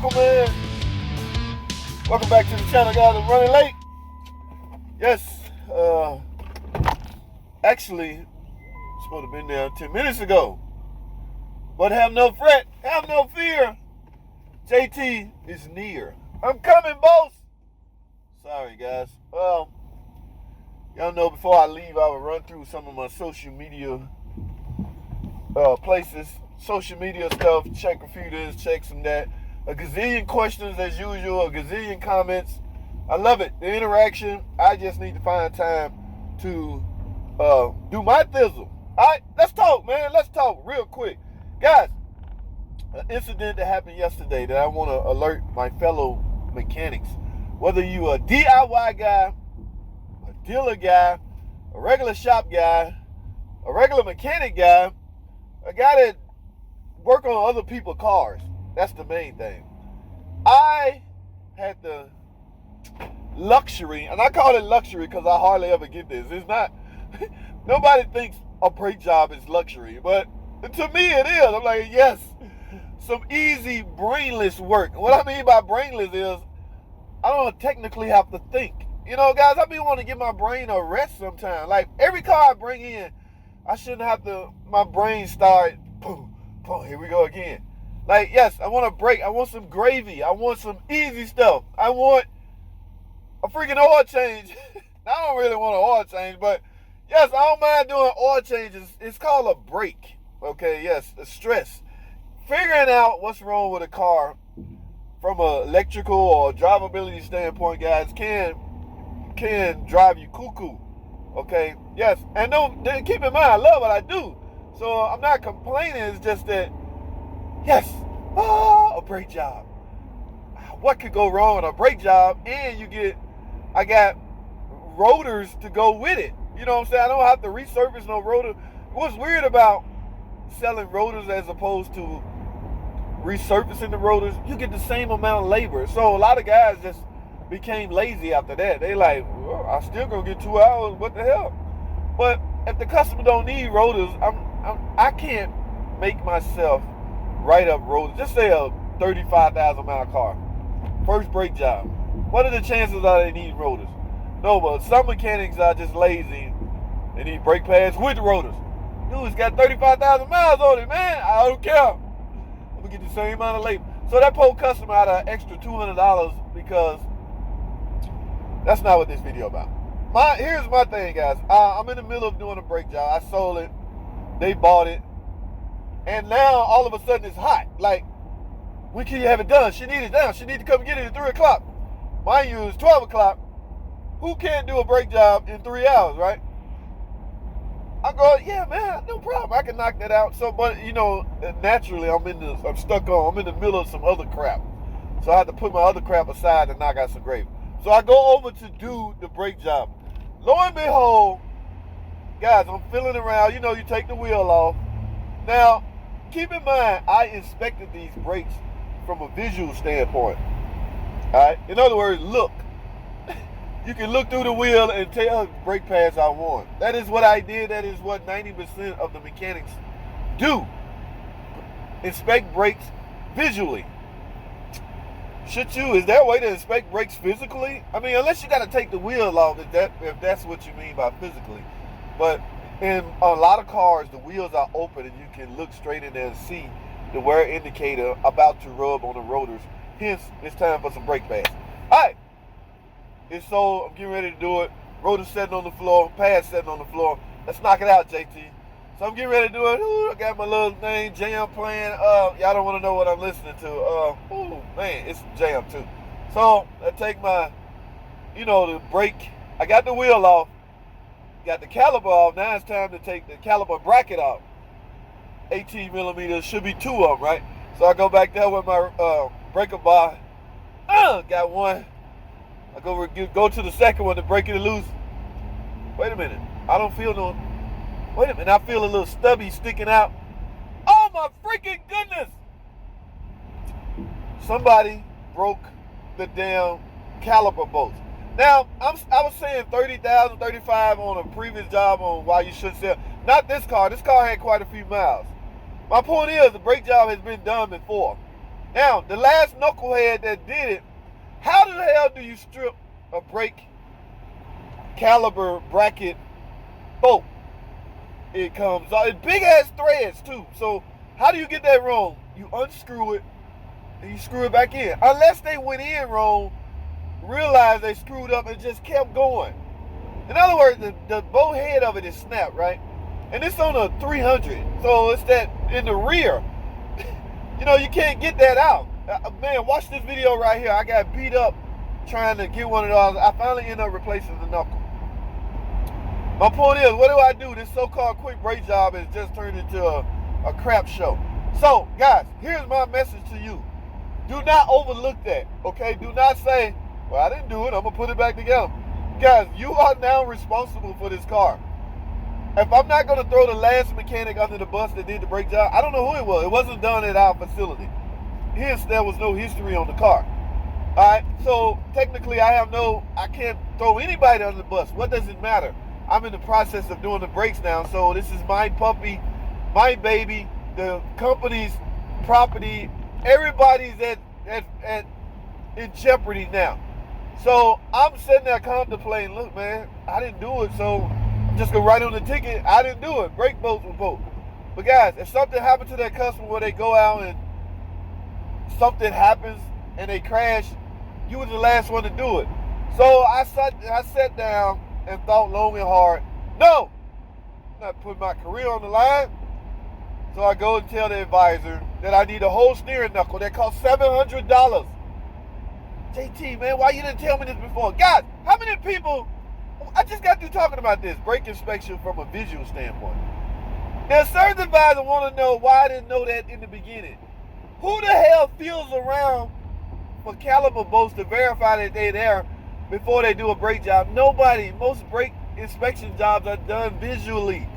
Welcome, man. Welcome back to the channel, guys. I'm running late. Yes, actually, supposed to have been there 10 minutes ago. But have no fret, have no fear. JT is near. I'm coming, boss. Sorry, guys. Well, y'all know before I leave, I will run through some of my social media places. Social media stuff, check a few this, check some that. A gazillion questions as usual, a gazillion comments. I love it, the interaction. I just need to find time to do my thizzle. All right, let's talk, man. Let's talk real quick. Guys, an incident that happened yesterday that I want to alert my fellow mechanics. Whether you a DIY guy, a dealer guy, a regular shop guy, a regular mechanic guy, a guy that work on other people's cars. That's the main thing. I had the luxury, and I call it luxury because I hardly ever get this. It's not, nobody thinks a brake job is luxury, but to me it is. I'm like, yes, some easy brainless work. What I mean by brainless is I don't technically have to think. You know, guys, I be wanting to give my brain a rest sometimes. Like every car I bring in, I shouldn't have to, my brain start, boom, boom, here we go again. Like, yes, I want a break. I want some gravy. I want some easy stuff. I want a freaking oil change. I don't really want an oil change, but yes, I don't mind doing oil changes. It's called a break. Okay, yes, the stress. Figuring out what's wrong with a car from an electrical or drivability standpoint, guys, can drive you cuckoo. Okay, yes, and then keep in mind, I love what I do. So I'm not complaining, it's just that, yes, a brake job. What could go wrong with a brake job? And I got rotors to go with it. You know what I'm saying? I don't have to resurface no rotor. What's weird about selling rotors as opposed to resurfacing the rotors, you get the same amount of labor. So a lot of guys just became lazy after that. They like, well, I still gonna get 2 hours, what the hell? But if the customer don't need rotors, I can't make myself write up rotors. Just say a 35,000 mile car, first brake job. What are the chances that they need rotors? No, but some mechanics are just lazy. They need brake pads with rotors. Dude, it's got 35,000 miles on it, man. I don't care. I'm gonna get the same amount of labor. So that poor customer had an extra $200 because that's not what this video about. Here's my thing, guys. I'm in the middle of doing a brake job. I sold it. They bought it. And now, all of a sudden, it's hot. Like, when can you have it done? She needs it done. She needs to come get it at 3 o'clock. Mind you, it's 12 o'clock. Who can't do a brake job in 3 hours, right? I go, yeah, man, no problem. I can knock that out. So, but, you know, naturally, I'm in the middle of some other crap. So I had to put my other crap aside and knock out some gravy. So I go over to do the brake job. Lo and behold, guys, I'm feeling around. You know, you take the wheel off. Now, keep in mind, I inspected these brakes from a visual standpoint. All right? In other words, look. You can look through the wheel and tell brake pads I want. That is what I did. That is what 90% of the mechanics do. Inspect brakes visually. Should you? Is there a way to inspect brakes physically? I mean, unless you got to take the wheel off, if that's what you mean by physically. But in a lot of cars, the wheels are open and you can look straight in there and see the wear indicator about to rub on the rotors. Hence, it's time for some brake pads. All right. It's so, I'm getting ready to do it. Rotor setting on the floor, pads setting on the floor. Let's knock it out, JT. So I'm getting ready to do it. Ooh, I got my little thing, jam playing. Y'all don't want to know what I'm listening to. Ooh, man, it's jam too. So I take my, the brake. I got the wheel off. Got the caliper off. Now it's time to take the caliper bracket off. 18 millimeters, should be 2 of them, right? So I go back there with my breaker bar. Got one. I go to the second one to break it loose. Wait a minute. I don't feel no. Wait a minute. I feel a little stubby sticking out. Oh my freaking goodness! Somebody broke the damn caliper bolts. Now, I was saying 30,000, 35 on a previous job on why you should sell. Not this car. This car had quite a few miles. My point is, the brake job has been done before. Now, the last knucklehead that did it, how the hell do you strip a brake caliber bracket bolt? It comes out, it's big ass threads too. So how do you get that wrong? You unscrew it and you screw it back in. Unless they went in wrong, realized they screwed up and just kept going. In other words, the bolt head of it is snapped, right? And it's on a 300, so it's that in the rear. You know, you can't get that out. Man, watch this video right here. I got beat up trying to get one of those. I finally ended up replacing the knuckle. My point is, what do I do? This so-called quick brake job has just turned into a crap show. So, guys, here's my message to you. Do not overlook that, okay? Do not say, well, I didn't do it. I'm going to put it back together. Guys, you are now responsible for this car. If I'm not going to throw the last mechanic under the bus that did the brake job, I don't know who it was. It wasn't done at our facility. Hence, there was no history on the car. All right, so technically I can't throw anybody under the bus. What does it matter? I'm in the process of doing the brakes now, so this is my puppy, my baby, the company's property. Everybody's in jeopardy now. So I'm sitting there contemplating, look, man, I didn't do it, so I'm just going to write on the ticket, I didn't do it. Brake bolts were both. But guys, if something happened to that customer where they go out and something happens and they crash, you were the last one to do it. So I sat down and thought long and hard, no, I'm not putting my career on the line. So I go and tell the advisor that I need a whole steering knuckle that costs $700. JT, man, why you didn't tell me this before? Guys, how many people, I just got through talking about this, brake inspection from a visual standpoint. Now, certain advisors want to know why I didn't know that in the beginning. Who the hell feels around for caliper bolts to verify that they're there before they do a brake job? Nobody. Most brake inspection jobs are done visually.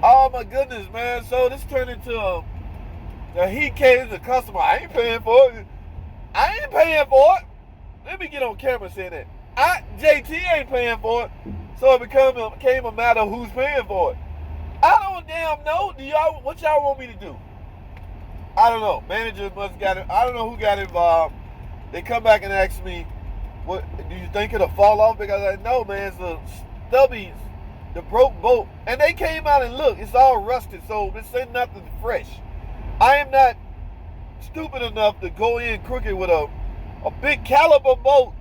Oh my goodness, man. So this turned into a heat case. The customer, I ain't paying for it. I ain't paying for it. Let me get on camera saying that. JT ain't paying for it. So it became a matter of who's paying for it. I don't damn know. What y'all want me to do? I don't know. Manager must got it. I don't know who got involved. They come back and ask me, "What do you think it'll fall off?" Because I know, man, it's the stubbies, the broke bolt, and they came out and look. It's all rusted, so this ain't nothing fresh. I am not stupid enough to go in crooked with a big caliber bolt.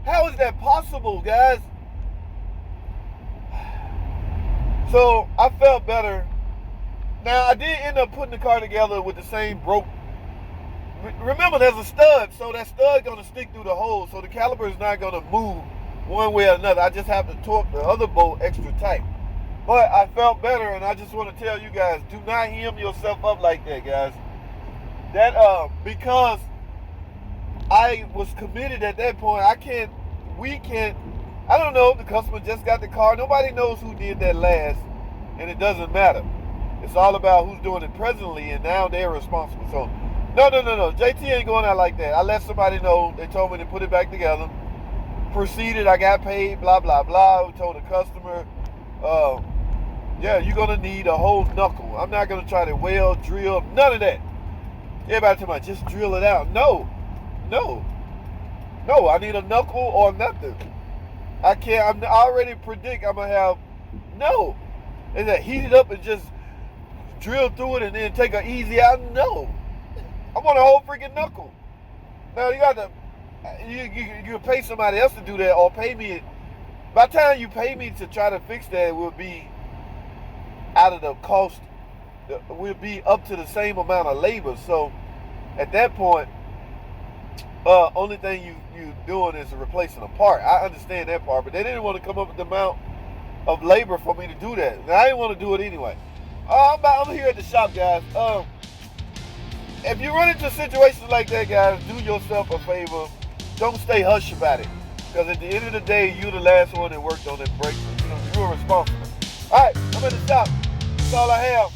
How is that possible, guys? So I felt better. Now, I did end up putting the car together with the same broke. Remember, there's a stud, so that stud going to stick through the hole, so the caliper is not going to move one way or another. I just have to torque the other bolt extra tight. But I felt better, and I just want to tell you guys, do not hem yourself up like that, guys. Because I was committed at that point, we can't, I don't know, the customer just got the car. Nobody knows who did that last, and it doesn't matter. It's all about who's doing it presently, and now they're responsible. So, no. JT ain't going out like that. I let somebody know. They told me to put it back together. Proceeded. I got paid. Blah, blah, blah. We told the customer, yeah, you're going to need a whole knuckle. I'm not going to try to weld, drill, none of that. Everybody tell me, just drill it out. No. I need a knuckle or nothing. I can't. I already predict I'm going to have, no. Is that heat it up and just drill through it and then take an easy out? No. I want a whole freaking knuckle. Now you got to, you pay somebody else to do that, or pay me. By the time you pay me to try to fix that, it will be out of the cost. We'll be up to the same amount of labor. So at that point, only thing you doing is replacing a part. I understand that part, but they didn't want to come up with the amount of labor for me to do that. And I didn't want to do it anyway. I'm here at the shop, guys. If you run into situations like that, guys, do yourself a favor. Don't stay hush about it. Because at the end of the day, you're the last one that worked on that brake. You were responsible. All right, I'm at the shop. That's all I have.